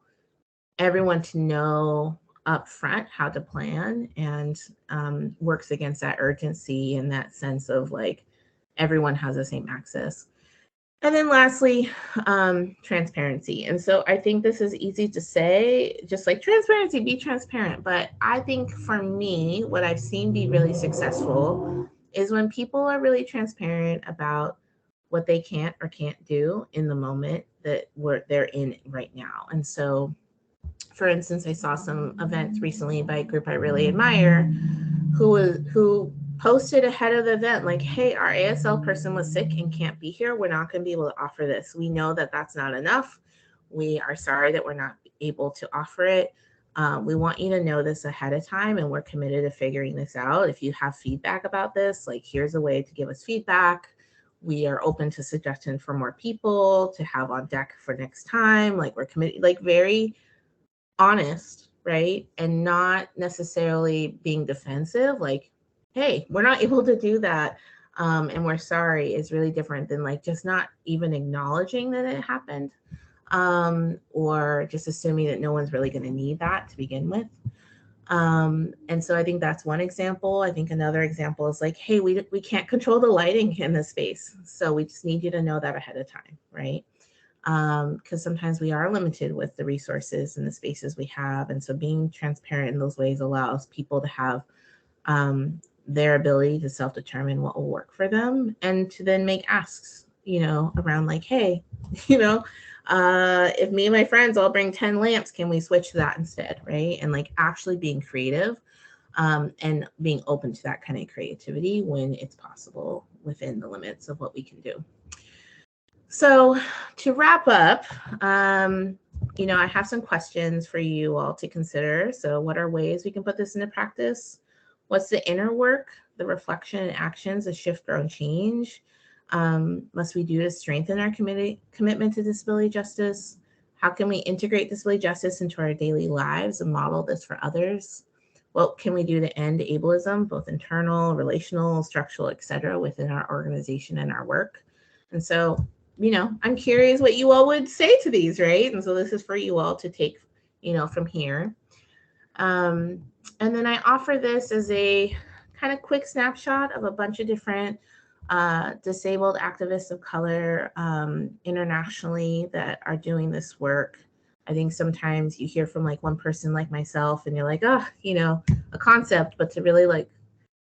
everyone to know up front how to plan and works against that urgency and that sense of like, everyone has the same access. And then lastly, transparency. And so I think this is easy to say, just like transparency, be transparent. But I think for me, what I've seen be really successful is when people are really transparent about what they can't or can't do in the moment that they're in right now. And so, for instance, I saw some events recently by a group I really admire who posted ahead of the event like, hey, our ASL person was sick and can't be here. We're not going to be able to offer this. We know that that's not enough. We are sorry that we're not able to offer it. We want you to know this ahead of time, and we're committed to figuring this out. If you have feedback about this, like, here's a way to give us feedback. We are open to suggestions for more people to have on deck for next time. Like, we're committed, like, very honest, right? And not necessarily being defensive, like, hey, we're not able to do that, and we're sorry, is really different than like just not even acknowledging that it happened, or just assuming that no one's really going to need that to begin with. And so I think that's one example. I think another example is like, hey, we can't control the lighting in this space, so we just need you to know that ahead of time, right? Because sometimes we are limited with the resources and the spaces we have. And so being transparent in those ways allows people to have their ability to self-determine what will work for them, and to then make asks, around like, hey, if me and my friends all bring 10 lamps, can we switch to that instead, right? And like actually being creative, and being open to that kind of creativity when it's possible within the limits of what we can do. So to wrap up, I have some questions for you all to consider. So what are ways we can put this into practice? What's the inner work, the reflection and actions that shift, grow, and change must we do to strengthen our commitment to disability justice? How can we integrate disability justice into our daily lives and model this for others? What can we do to end ableism, both internal, relational, structural, et cetera, within our organization and our work? And so, I'm curious what you all would say to these, right? And so this is for you all to take, from here. And then I offer this as a kind of quick snapshot of a bunch of different disabled activists of color internationally that are doing this work. I think sometimes you hear from like one person like myself and you're like, oh, a concept, but to really like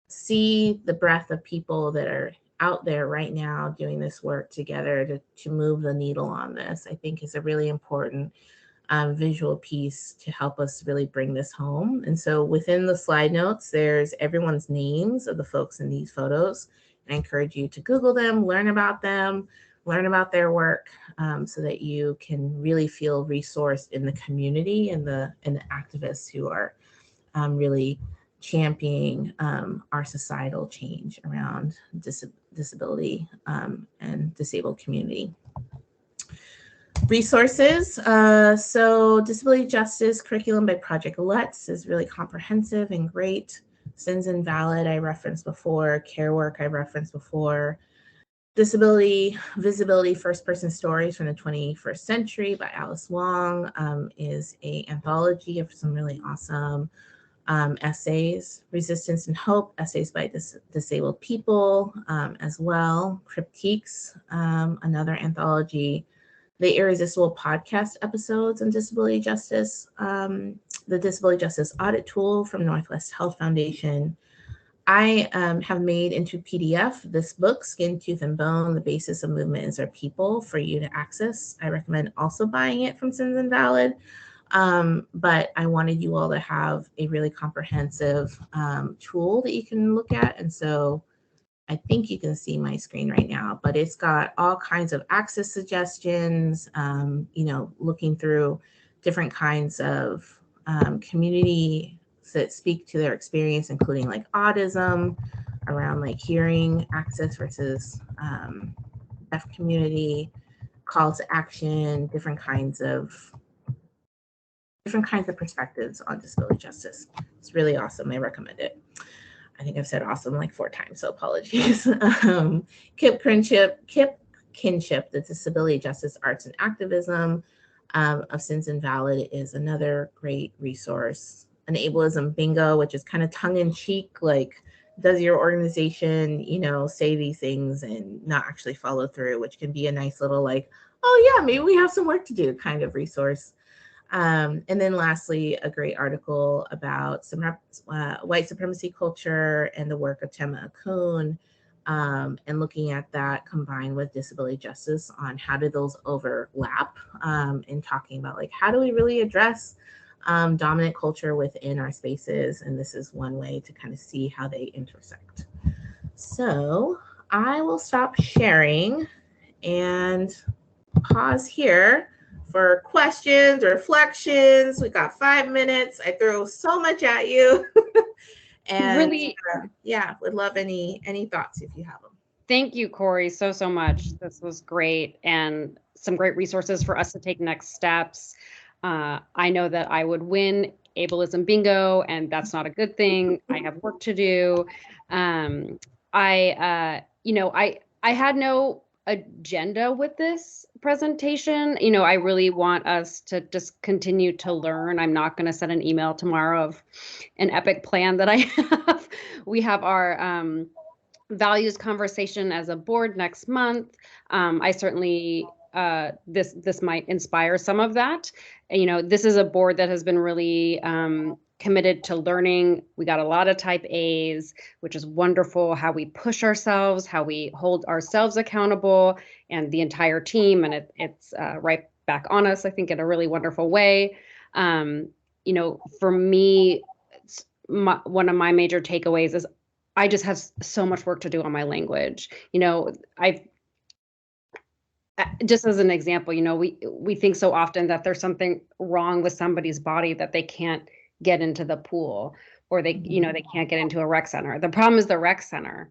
see the breadth of people that are out there right now doing this work together to move the needle on this, I think is a really important visual piece to help us really bring this home. And so within the slide notes, there's everyone's names of the folks in these photos. And I encourage you to Google them, learn about their work, so that you can really feel resourced in the community and the activists who are really championing our societal change around disability and disabled community. Resources. So Disability Justice Curriculum by Project Let's is really comprehensive and great. Sins Invalid I referenced before. Care Work I referenced before. Disability Visibility First Person Stories from the 21st Century by Alice Wong is an anthology of some really awesome essays. Resistance and Hope, essays by disabled people as well. Critiques, another anthology. The Irresistible podcast episodes on disability justice. The Disability Justice Audit Tool from Northwest Health Foundation. I have made into PDF this book, Skin, Tooth, and Bone, The Basis of Movement is Our People, for you to access. I recommend also buying it from Sins Invalid. But I wanted you all to have a really comprehensive tool that you can look at. And so I think you can see my screen right now, but it's got all kinds of access suggestions, looking through different kinds of community that speak to their experience, including like autism, around like hearing access versus deaf community, call to action, different kinds of perspectives on disability justice. It's really awesome. I recommend it. I think I've said awesome like 4 times, so apologies. KIP Kinship, the Disability Justice Arts and Activism of Sins Invalid is another great resource. An Ableism Bingo, which is kind of tongue-in-cheek, like does your organization, say these things and not actually follow through, which can be a nice little like, oh yeah, maybe we have some work to do kind of resource. And then lastly, a great article about some white supremacy culture and the work of Tema Akun, and looking at that combined with disability justice on how do those overlap, and talking about like, how do we really address dominant culture within our spaces? And this is one way to kind of see how they intersect. So I will stop sharing and pause here for questions or reflections. We got 5 minutes. I throw so much at you. And really, would love any thoughts if you have them. thank you, Corey, so much. This was great, and some great resources for us to take next steps. I know that I would win ableism bingo, and that's not a good thing. I have work to do. I had no agenda with this presentation. I really want us to just continue to learn. I'm not going to send an email tomorrow of an epic plan that I have. We have our values conversation as a board next month. I certainly this might inspire some of that. This is a board that has been really committed to learning. We got a lot of type A's, which is wonderful. How we push ourselves, how we hold ourselves accountable, and the entire team, and it's right back on us, I think, in a really wonderful way. For me, one of my major takeaways is I just have so much work to do on my language. I've just as an example, we think so often that there's something wrong with somebody's body that they can't get into the pool, or they can't get into a rec center. The problem is the rec center.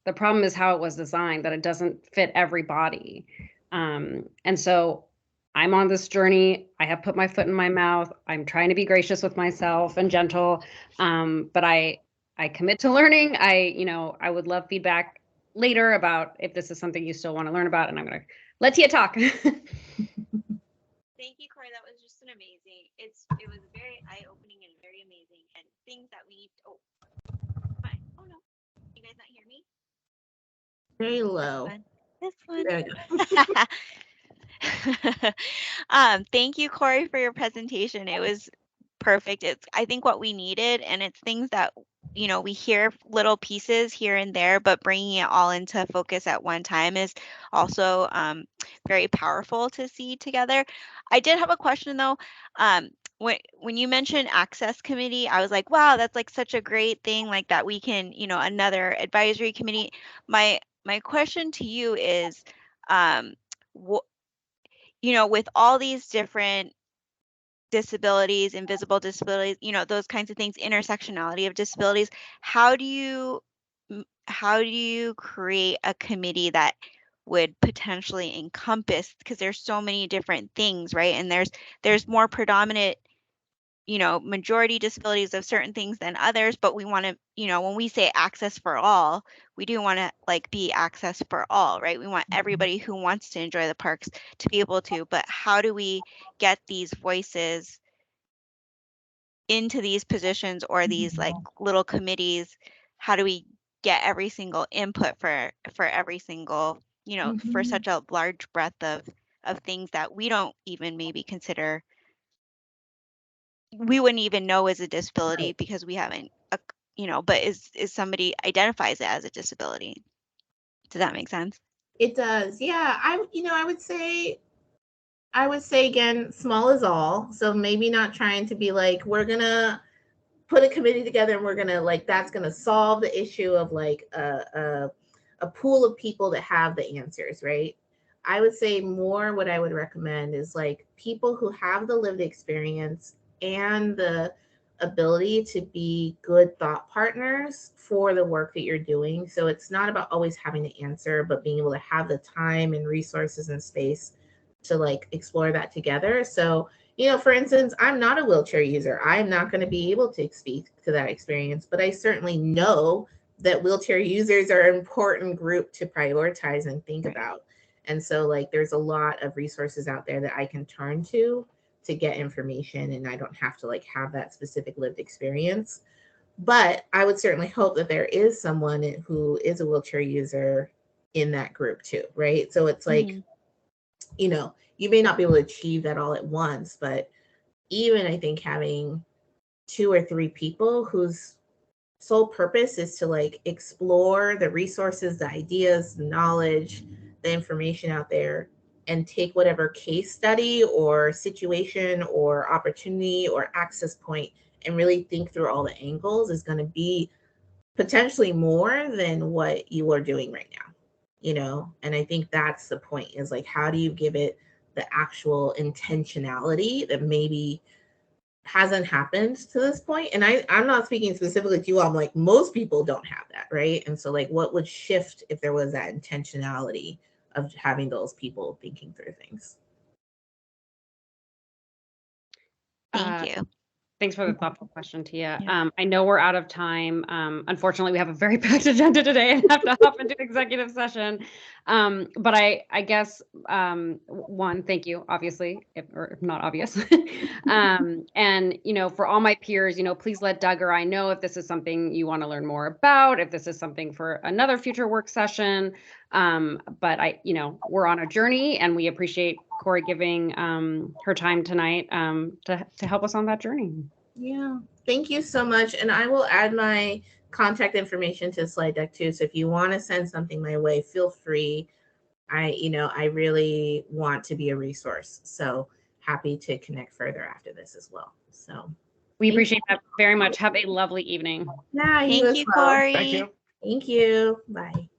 The problem is how it was designed, that it doesn't fit every body. And so I'm on this journey. I have put my foot in my mouth. I'm trying to be gracious with myself and gentle. But I commit to learning. I would love feedback later about if this is something you still want to learn about, and I'm going to let Tia talk. Thank you, Corey. That was just an amazing. It was very eye-opening and very amazing, and things that we need. Oh, fine. Oh no, you guys not hear me? Very low. This one. There we go. Thank you, Corey, for your presentation. It was perfect. It's, I think, what we needed, and it's things that we hear little pieces here and there, but bringing it all into focus at one time is also very powerful to see together. I did have a question though. When you mentioned access committee, I was like, wow, that's like such a great thing, like that we can, another advisory committee. My question to you is, with all these different disabilities, invisible disabilities, those kinds of things, intersectionality of disabilities, how do you create a committee that would potentially encompass, because there's so many different things, right? And there's more predominant, majority disabilities of certain things than others, but we want to, when we say access for all, we do want to like be access for all, right? We want everybody who wants to enjoy the parks to be able to, but how do we get these voices into these positions or these like little committees? How do we get every single input for every single, for such a large breadth of things that we don't even maybe consider, we wouldn't even know as a disability, right, because we haven't, but is somebody identifies it as a disability. Does that make sense? It does. Yeah. I would say again, small is all. So maybe not trying to be like, we're going to put a committee together and we're going to like, that's going to solve the issue of like a pool of people that have the answers, right? I would say more what I would recommend is like people who have the lived experience and the ability to be good thought partners for the work that you're doing. So it's not about always having the answer, but being able to have the time and resources and space to like explore that together. So, for instance, I'm not a wheelchair user. I'm not going to be able to speak to that experience, but I certainly know that wheelchair users are an important group to prioritize and think about. And so like there's a lot of resources out there that I can turn to get information, and I don't have to like have that specific lived experience. But I would certainly hope that there is someone who is a wheelchair user in that group too, right? So it's like, Mhm. you know, you may not be able to achieve that all at once, but even I think having 2 or 3 people whose sole purpose is to like explore the resources, the ideas, the knowledge, the information out there, and take whatever case study or situation or opportunity or access point and really think through all the angles is going to be potentially more than what you are doing right now, you know? And I think that's the point, is like, how do you give it the actual intentionality that maybe hasn't happened to this point? And I'm not speaking specifically to you. I'm like, most people don't have that, right? And so like, what would shift if there was that intentionality of having those people thinking through things? Thank you. Thanks for the thoughtful question, Tia. Yeah. I know we're out of time. Unfortunately, we have a very packed agenda today and have to hop into executive session. But I guess, one, thank you, obviously, if not obvious. And, you know, for all my peers, you know, please let Doug or I know if this is something you want to learn more about, if this is something for another future work session. But you know, we're on a journey, and we appreciate Corey giving her time tonight to help us on that journey. Yeah, thank you so much. And I will add my contact information to the slide deck too. So if you want to send something my way, feel free. I really want to be a resource. So happy to connect further after this as well. So We thank appreciate that very much. Have a lovely evening. you. Yeah, you Thank as you, well. Corey. Thank you. Thank you. Bye.